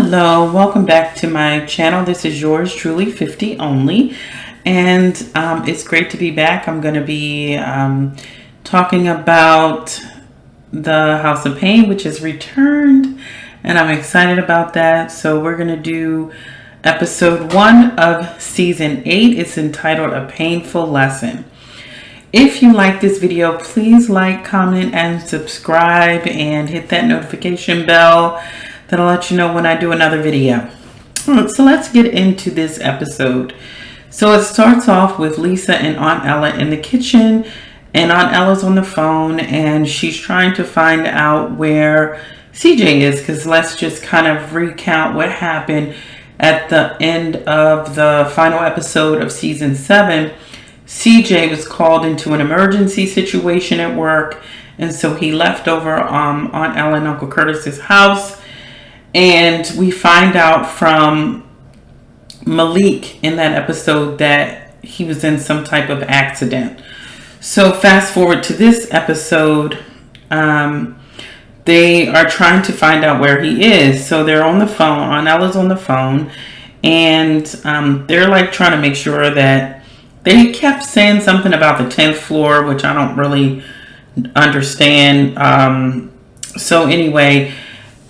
Hello, welcome back to my channel. This is yours truly, 50 only, and it's great to be back. I'm going to be talking about the House of Payne, which has returned, and I'm excited about that. So we're going to do episode 1 of season 8. It's entitled A Painful Lesson. If you like this video, please like, comment, and subscribe, and hit that notification bell. That'll let you know when I do another video. So let's get into this episode. So it starts off with Lisa and Aunt Ella in the kitchen, and Aunt Ella's on the phone, and she's trying to find out where CJ is, because let's just kind of recount what happened at the end of the final episode of season 7. CJ was called into an emergency situation at work, and so he left over Aunt Ella and Uncle Curtis's house. And we find out from Malik in that episode that he was in some type of accident. So fast forward to this episode, they are trying to find out where he is. So they're on the phone, Aunt Ella's on the phone, and they're like trying to make sure that they kept saying something about the 10th floor, which I don't really understand. So anyway,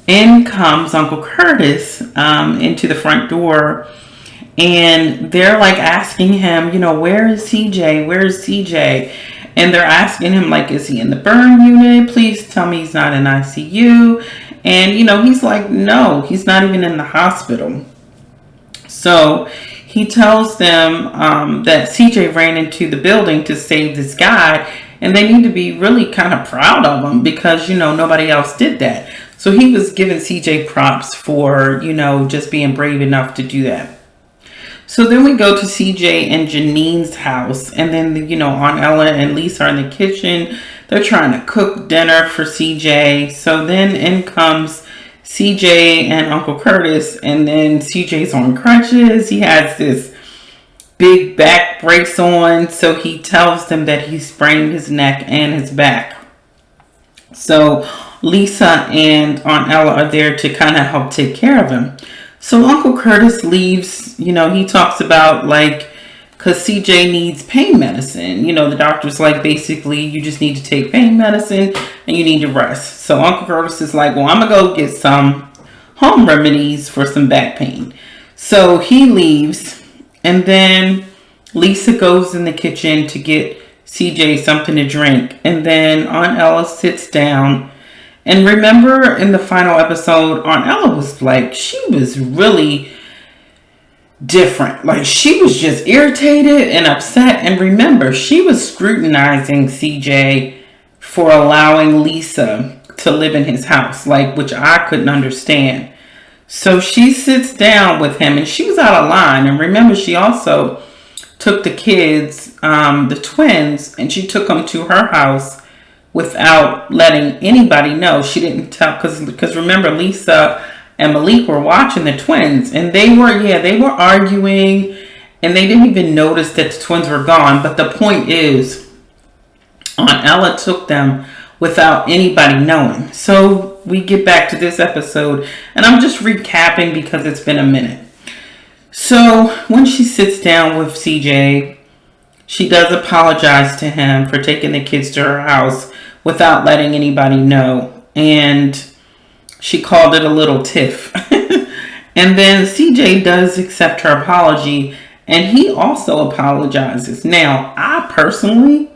in comes Uncle Curtis into the front door, and they're like asking him, where is CJ? Where is CJ? And they're asking him, like, is he in the burn unit? Please tell me he's not in ICU. And, he's like, no, he's not even in the hospital. So he tells them that CJ ran into the building to save this guy, and they need to be really kind of proud of him because, nobody else did that. So he was giving CJ props for, just being brave enough to do that. So then we go to CJ and Janine's house. And then, Aunt Ella and Lisa are in the kitchen. They're trying to cook dinner for CJ. So then in comes CJ and Uncle Curtis. And then CJ's on crutches. He has this big back brace on. So he tells them that he sprained his neck and his back. So Lisa and Aunt Ella are there to kind of help take care of him. So Uncle Curtis leaves, he talks about because CJ needs pain medicine. The doctor's like, basically, you just need to take pain medicine and you need to rest. So Uncle Curtis is like, well, I'm going to go get some home remedies for some back pain. So he leaves, and then Lisa goes in the kitchen to get CJ something to drink. And then Aunt Ella sits down. And remember in the final episode, Aunt Ella was she was really different. She was just irritated and upset. And remember, she was scrutinizing CJ for allowing Lisa to live in his house, which I couldn't understand. So she sits down with him, and she was out of line. And remember, she also took the kids, the twins, and she took them to her house without letting anybody know. She didn't tell, because remember, Lisa and Malik were watching the twins, and they were arguing, and they didn't even notice that the twins were gone. But the point is, Aunt Ella took them without anybody knowing. So we get back to this episode, and I'm just recapping because it's been a minute. So when she sits down with CJ, she does apologize to him for taking the kids to her house without letting anybody know. And she called it a little tiff. And then CJ does accept her apology, and he also apologizes. Now, I personally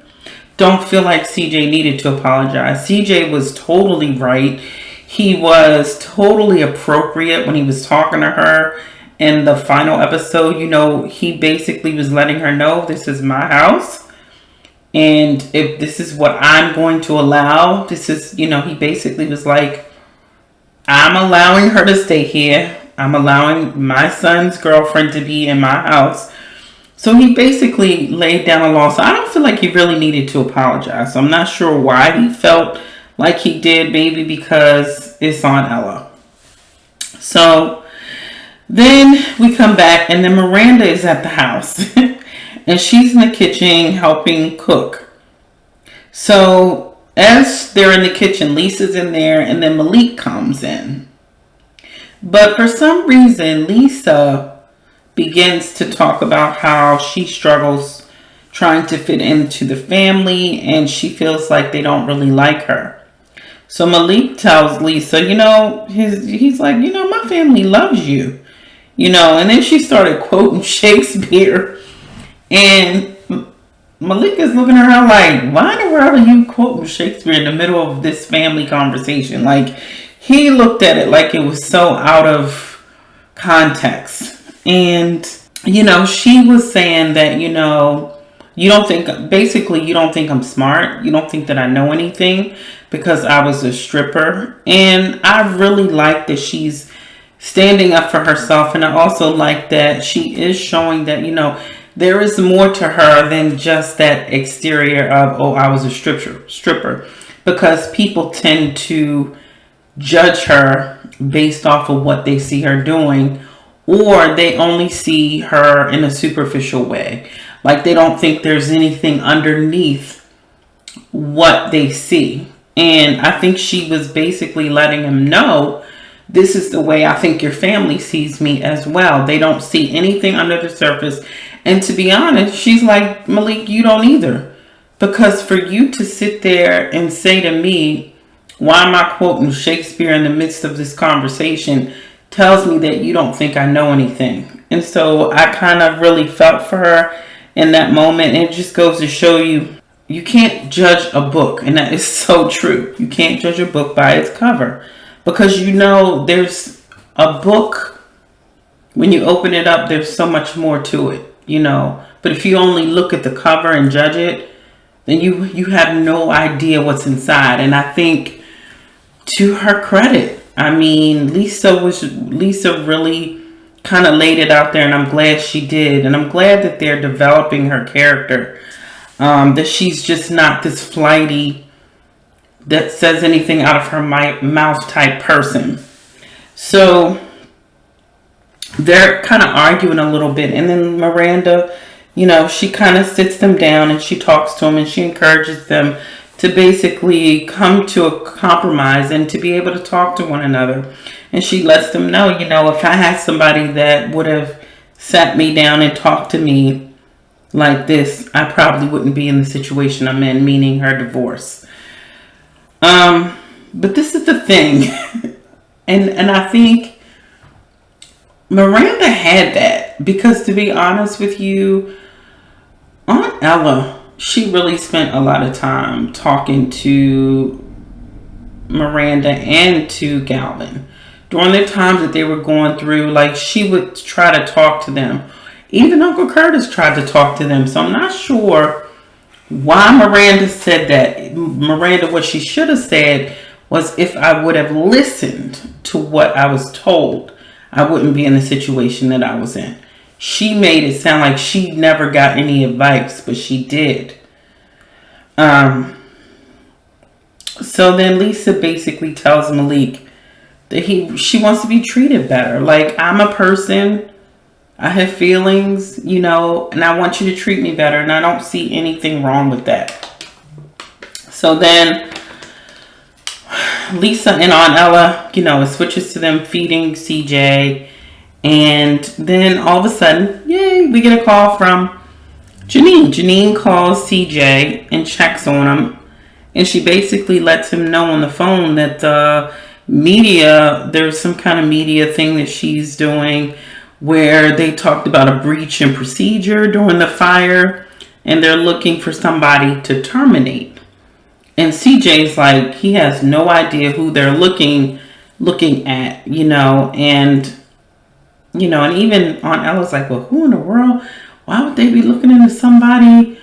don't feel like CJ needed to apologize. CJ was totally right. He was totally appropriate when he was talking to her in the final episode. He basically was letting her know, this is my house. And if this is what I'm going to allow, this is, he basically was like, I'm allowing her to stay here. I'm allowing my son's girlfriend to be in my house. So he basically laid down a law. So I don't feel like he really needed to apologize. So I'm not sure why he felt like he did. Maybe because it's Aunt Ella. So then we come back, and then Miranda is at the house. And she's in the kitchen helping cook. So as they're in the kitchen, Lisa's in there, and then Malik comes in. But for some reason, Lisa begins to talk about how she struggles trying to fit into the family and she feels like they don't really like her. So Malik tells Lisa, he's like, my family loves you, and then she started quoting Shakespeare. And Malik is looking at her like, why in the world are you quoting Shakespeare in the middle of this family conversation? Like, he looked at it like it was so out of context. And, she was saying that, you don't think I'm smart. You don't think that I know anything because I was a stripper. And I really like that she's standing up for herself. And I also like that she is showing that, there is more to her than just that exterior of, I was a stripper. Because people tend to judge her based off of what they see her doing, or they only see her in a superficial way. Like they don't think there's anything underneath what they see. And I think she was basically letting him know, this is the way I think your family sees me as well. They don't see anything under the surface. And to be honest, she's like, Malik, you don't either. Because for you to sit there and say to me, why am I quoting Shakespeare in the midst of this conversation, tells me that you don't think I know anything. And so I kind of really felt for her in that moment. And it just goes to show you, you can't judge a book. And that is so true. You can't judge a book by its cover. Because there's a book, when you open it up, there's so much more to it, But if you only look at the cover and judge it, then you have no idea what's inside. And I think, to her credit, Lisa really kind of laid it out there, and I'm glad she did. And I'm glad that they're developing her character. That she's just not this flighty, that says anything out of her mouth type person. So they're kind of arguing a little bit, and then Miranda, she kind of sits them down and she talks to them and she encourages them to basically come to a compromise and to be able to talk to one another. And she lets them know, if I had somebody that would have sat me down and talked to me like this, I probably wouldn't be in the situation I'm in, meaning her divorce. But this is the thing. and I think Miranda had that, because to be honest with you, Aunt Ella, she really spent a lot of time talking to Miranda and to Galvin. During the times that they were going through, like, she would try to talk to them. Even Uncle Curtis tried to talk to them. So I'm not sure why Miranda said that. Miranda, what she should have said was, if I would have listened to what I was told, I wouldn't be in the situation that I was in. She made it sound like she never got any advice, but she did. So then Lisa basically tells Malik that she wants to be treated better. Like, I'm a person, I have feelings, and I want you to treat me better, and I don't see anything wrong with that. So then Lisa and Aunt Ella, it switches to them feeding CJ. And then all of a sudden, yay, we get a call from Janine. Janine calls CJ and checks on him. And she basically lets him know on the phone that there's some kind of media thing that she's doing where they talked about a breach in procedure during the fire. And they're looking for somebody to terminate. And CJ's like, he has no idea who they're looking at, and and even Aunt Ella's like, well, who in the world? Why would they be looking into somebody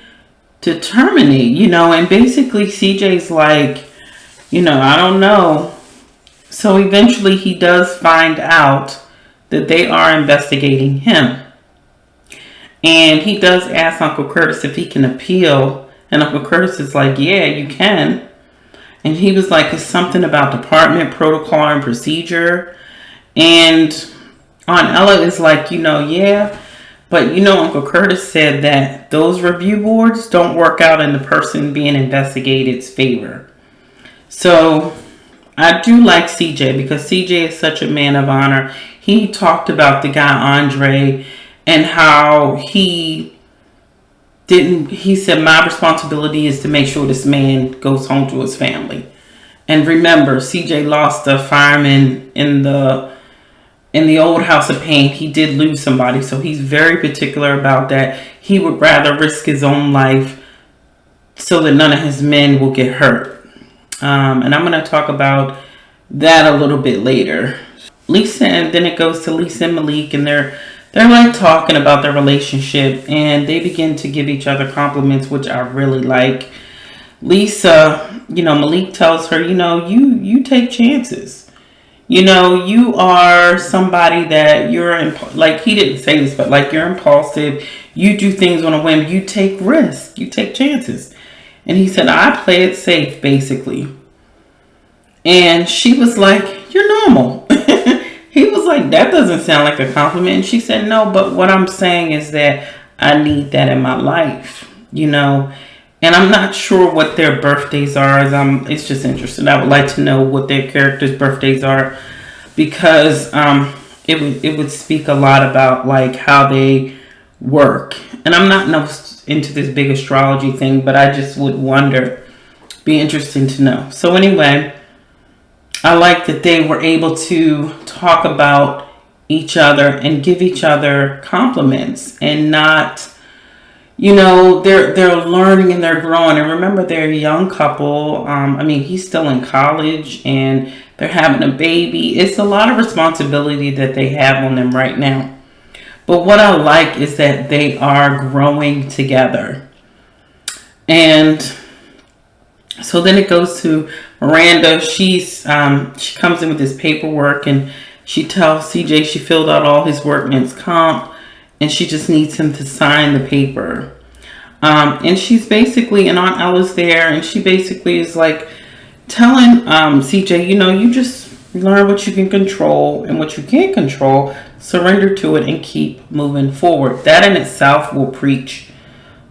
to terminate? And basically CJ's like, I don't know. So eventually he does find out that they are investigating him. And he does ask Uncle Curtis if he can appeal. And Uncle Curtis is like, yeah, you can. And he was like, it's something about department protocol and procedure. And Aunt Ella is like, yeah, but Uncle Curtis said that those review boards don't work out in the person being investigated's favor. So I do like CJ because CJ is such a man of honor. He talked about the guy Andre and how he said, my responsibility is to make sure this man goes home to his family. And remember, CJ lost a fireman in the old House of Payne. He did lose somebody, so he's very particular about that. He would rather risk his own life so that none of his men will get hurt. And I'm going to talk about that a little bit later. Lisa, and then it goes to Lisa and Malik, and they're like talking about their relationship, and they begin to give each other compliments, which I really like. Lisa, Malik tells her, you take chances. You are somebody that like he didn't say this, but like you're impulsive. You do things on a whim. You take risks. You take chances. And he said, I play it safe, basically. And she was like, you're normal. He was like, that doesn't sound like a compliment. And she said, no, but what I'm saying is that I need that in my life, And I'm not sure what their birthdays are. It's just interesting. I would like to know what their characters' birthdays are, because it would speak a lot about like how they work. And I'm not into this big astrology thing, but I just would wonder. Be interesting to know. So anyway, I like that they were able to talk about each other and give each other compliments, and not, they're learning and they're growing. And remember, they're a young couple. He's still in college and they're having a baby. It's a lot of responsibility that they have on them right now. But what I like is that they are growing together. And so then it goes to Miranda. She comes in with this paperwork, and she tells CJ she filled out all his workman's comp, and she just needs him to sign the paper. And she's basically, and Aunt Ella's there, and she basically is like telling CJ, you just learn what you can control, and what you can't control, surrender to it and keep moving forward. That in itself will preach.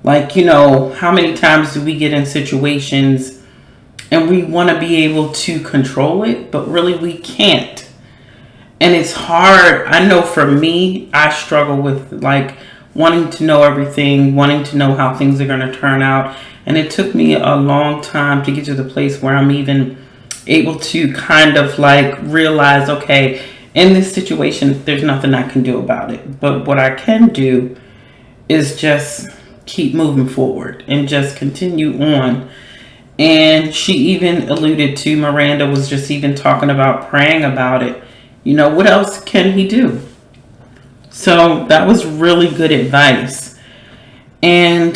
Like, how many times do we get in situations and we want to be able to control it, but really we can't. And it's hard. I know for me, I struggle with like wanting to know everything, wanting to know how things are going to turn out. And it took me a long time to get to the place where I'm even able to kind of like realize, okay, in this situation, there's nothing I can do about it. But what I can do is just keep moving forward and just continue on. And she even alluded to, Miranda was just even talking about praying about it. What else can he do? So that was really good advice. And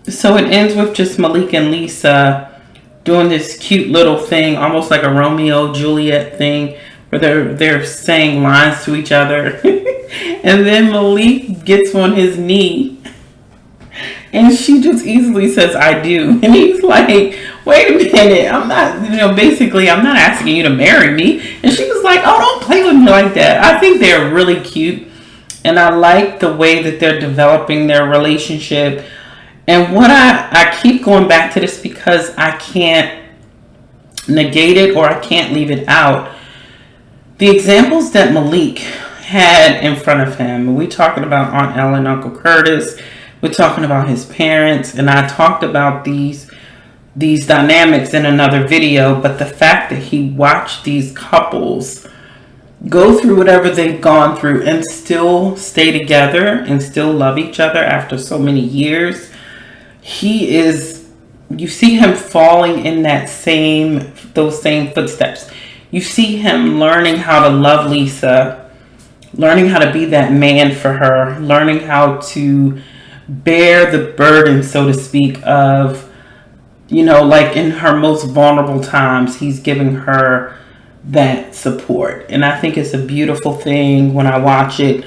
so it ends with just Malik and Lisa doing this cute little thing, almost like a Romeo Juliet thing, where they're saying lines to each other. And then Malik gets on his knee, and she just easily says, I do. And he's like, wait a minute, I'm not, basically, I'm not asking you to marry me. And she was like, oh, don't play with me like that. I think they're really cute. And I like the way that they're developing their relationship. And what I keep going back to this because I can't negate it, or I can't leave it out. The examples that Malik had in front of him, we talking about Aunt Ellen, Uncle Curtis, we're talking about his parents, and I talked about these dynamics in another video, but the fact that he watched these couples go through whatever they've gone through and still stay together and still love each other after so many years, you see him falling in those same footsteps. You see him learning how to love Lisa, learning how to be that man for her, learning how to bear the burden, so to speak, of, like in her most vulnerable times, he's giving her that support. And I think it's a beautiful thing when I watch it,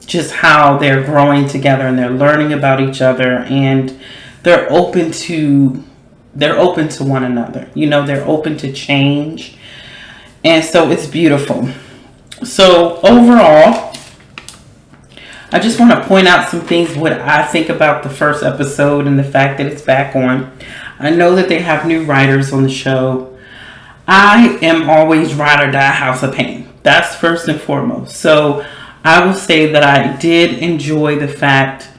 just how they're growing together and they're learning about each other, and they're open to one another. They're open to change. And so it's beautiful. So overall, I just want to point out some things, what I think about the first episode and the fact that it's back on. I know that they have new writers on the show. I am always ride or die House of Payne. That's first and foremost. So I will say that I did enjoy the fact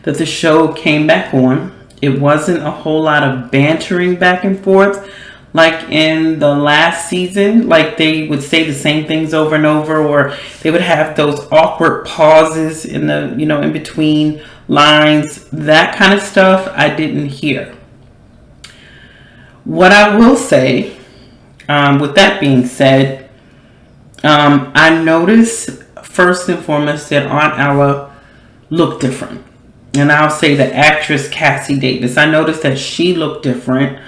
that the show came back on. It wasn't a whole lot of bantering back and forth like in the last season. Like they would say the same things over and over, or they would have those awkward pauses in the, in between lines. That kind of stuff I didn't hear. What I will say, with that being said, I noticed first and foremost that Aunt Ella looked different. And I'll say the actress Cassie Davis. I noticed that she looked different.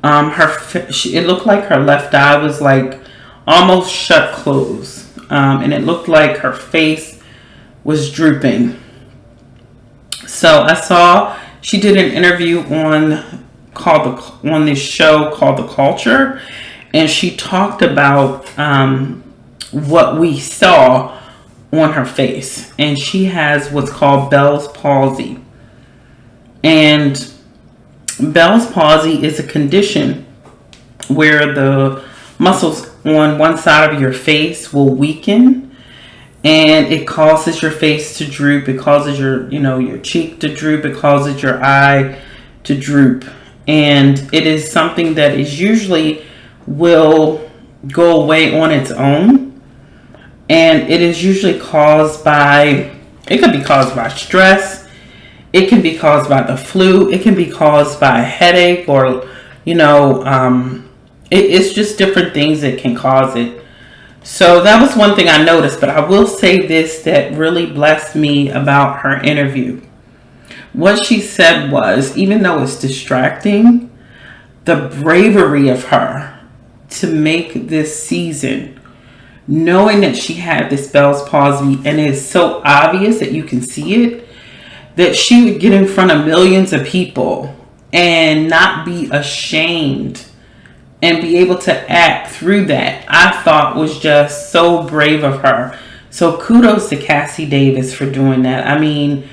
It looked like her left eye was like almost shut closed. And it looked like her face was drooping. So I saw she did an interview on this show called The Culture, and she talked about what we saw on her face, and she has what's called Bell's palsy. And Bell's palsy is a condition where the muscles on one side of your face will weaken, and it causes your face to droop. It causes your cheek to droop. It causes your eye to droop. And it is something that is usually will go away on its own. And it is usually caused by, it could be caused by stress. It can be caused by the flu. It can be caused by a headache, or, it's just different things that can cause it. So that was one thing I noticed. But I will say this that really blessed me about her interview. What she said was, even though it's distracting, the bravery of her to make this season, knowing that she had this Bell's palsy and it's so obvious that you can see it, that she would get in front of millions of people and not be ashamed and be able to act through that, I thought was just so brave of her. So kudos to Cassie Davis for doing that. I mean,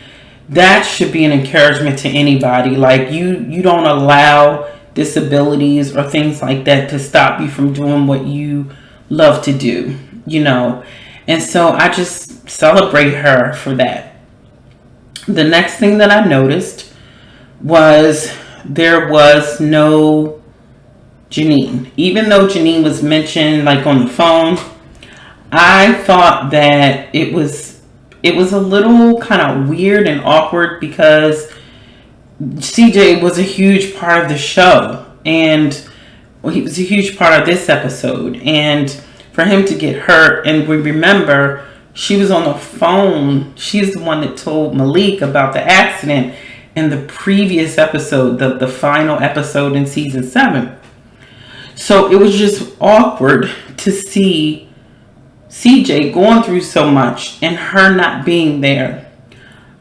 that should be an encouragement to anybody. Like you don't allow disabilities or things like that to stop you from doing what you love to do, And so I just celebrate her for that. The next thing that I noticed was there was no Janine. Even though Janine was mentioned like on the phone, I thought that it was a little kind of weird and awkward because CJ was a huge part of the show, and he was a huge part of this episode. And for him to get hurt, and we remember she was on the phone. She's the one that told Malik about the accident in the previous episode, the final episode in season 7. So it was just awkward to see CJ going through so much and her not being there.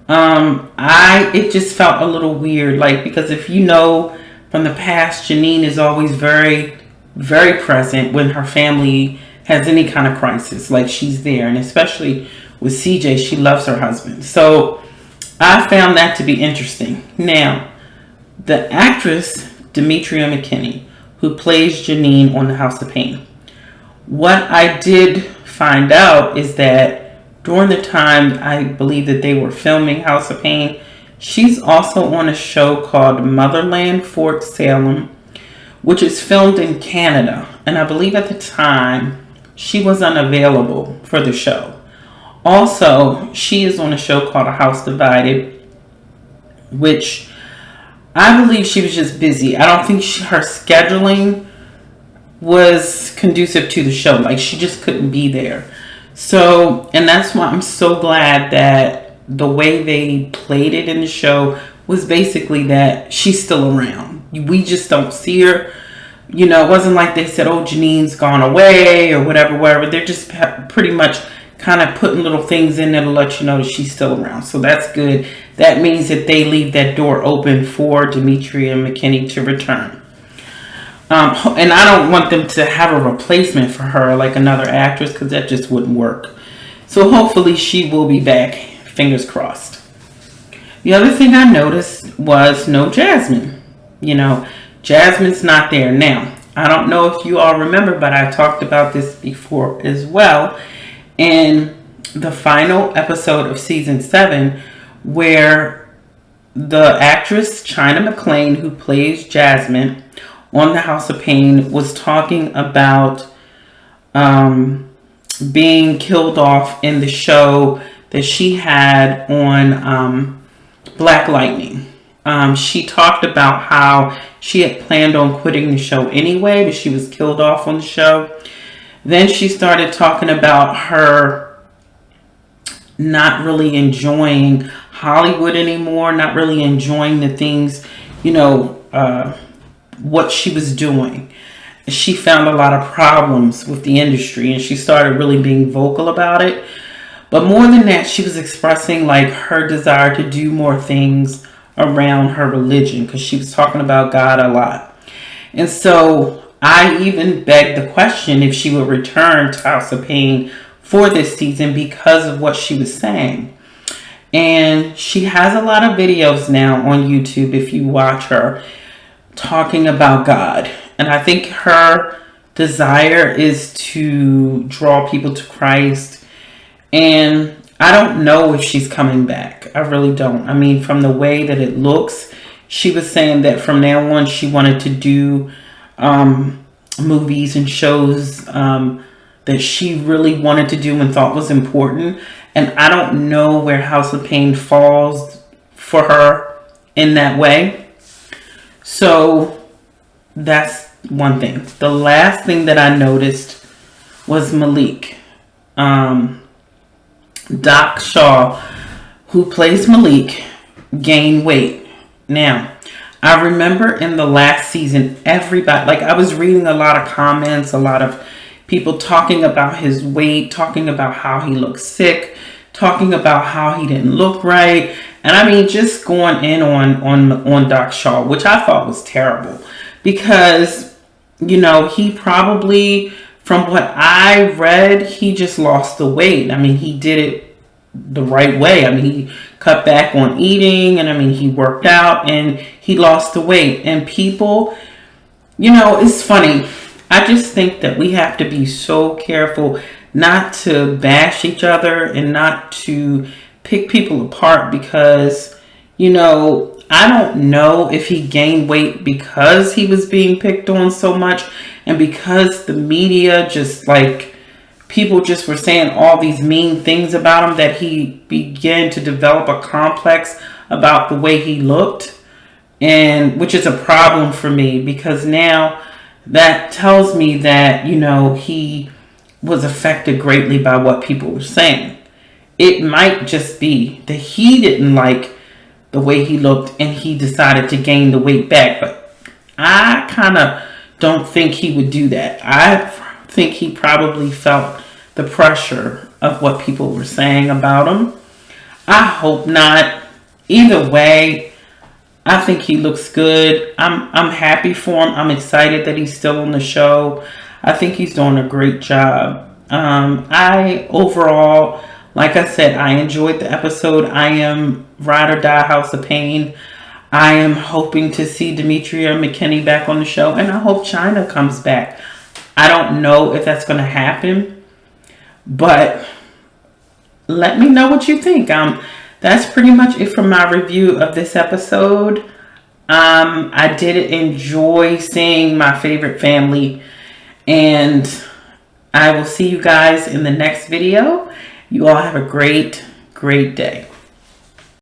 It just felt a little weird, like, because if you know from the past, Janine is always very, very present when her family has any kind of crisis. Like, she's there, and especially with CJ, she loves her husband. So I found that to be interesting. Now, the actress Demetria McKinney, who plays Janine on the House of Payne, what I did find out is that during the time I believe that they were filming House of Payne, she's also on a show called Motherland Fort Salem, which is filmed in Canada. And I believe at the time she was unavailable for the show. Also, she is on a show called A House Divided, which I believe she was just busy. I don't think her scheduling was conducive to the show. Like, she just couldn't be there. So, and that's why I'm so glad that the way they played it in the show was basically that she's still around. We just don't see her. It wasn't like they said, oh, Janine's gone away or whatever. They're just pretty much kind of putting little things in there to let you know that she's still around. So that's good. That means that they leave that door open for Demetria McKinney to return. And I don't want them to have a replacement for her, like another actress, because that just wouldn't work. So hopefully she will be back. Fingers crossed. The other thing I noticed was no Jasmine. Jasmine's not there. Now, I don't know if you all remember, but I talked about this before as well in the final episode of season 7, where the actress China McClain, who plays Jasmine on the House of Payne, was talking about being killed off in the show that she had on Black Lightning. She talked about how she had planned on quitting the show anyway, but she was killed off on the show. Then she started talking about her not really enjoying Hollywood anymore, not really enjoying the things, what she was doing. She found a lot of problems with the industry, and she started really being vocal about it. But more than that, she was expressing like her desire to do more things around her religion, because she was talking about God a lot. And so I even begged the question if she would return to House of Payne for this season because of what she was saying. And she has a lot of videos now on YouTube, if you watch her, talking about God. And I think her desire is to draw people to Christ. And I don't know if she's coming back. I really don't. I mean, from the way that it looks, she was saying that from now on she wanted to do movies and shows that she really wanted to do and thought was important. And I don't know where House of Payne falls for her in that way. So that's one thing. The last thing that I noticed was Malik. Doc Shaw, who plays Malik, gained weight. Now, I remember in the last season, everybody, like I was reading a lot of comments, a lot of people talking about his weight, talking about how he looked sick, talking about how he didn't look right. And I mean, just going in on Doc Shaw, which I thought was terrible, because, he probably, from what I read, he just lost the weight. I mean, he did it the right way. I mean, he cut back on eating, and I mean, he worked out and he lost the weight. And people, it's funny. I just think that we have to be so careful not to bash each other and not to pick people apart, because, I don't know if he gained weight because he was being picked on so much, and because the media just like, people just were saying all these mean things about him, that he began to develop a complex about the way he looked, and which is a problem for me, because now that tells me that, he was affected greatly by what people were saying. It might just be that he didn't like the way he looked and he decided to gain the weight back. But I kind of don't think he would do that. I think he probably felt the pressure of what people were saying about him. I hope not. Either way, I think he looks good. I'm happy for him. I'm excited that he's still on the show. I think he's doing a great job. I overall, like I said, I enjoyed the episode. I am ride or die House of Payne. I am hoping to see Demetria McKinney back on the show, and I hope China comes back. I don't know if that's going to happen, but let me know what you think. That's pretty much it for my review of this episode. I did enjoy seeing my favorite family, and I will see you guys in the next video. You all have a great, great day.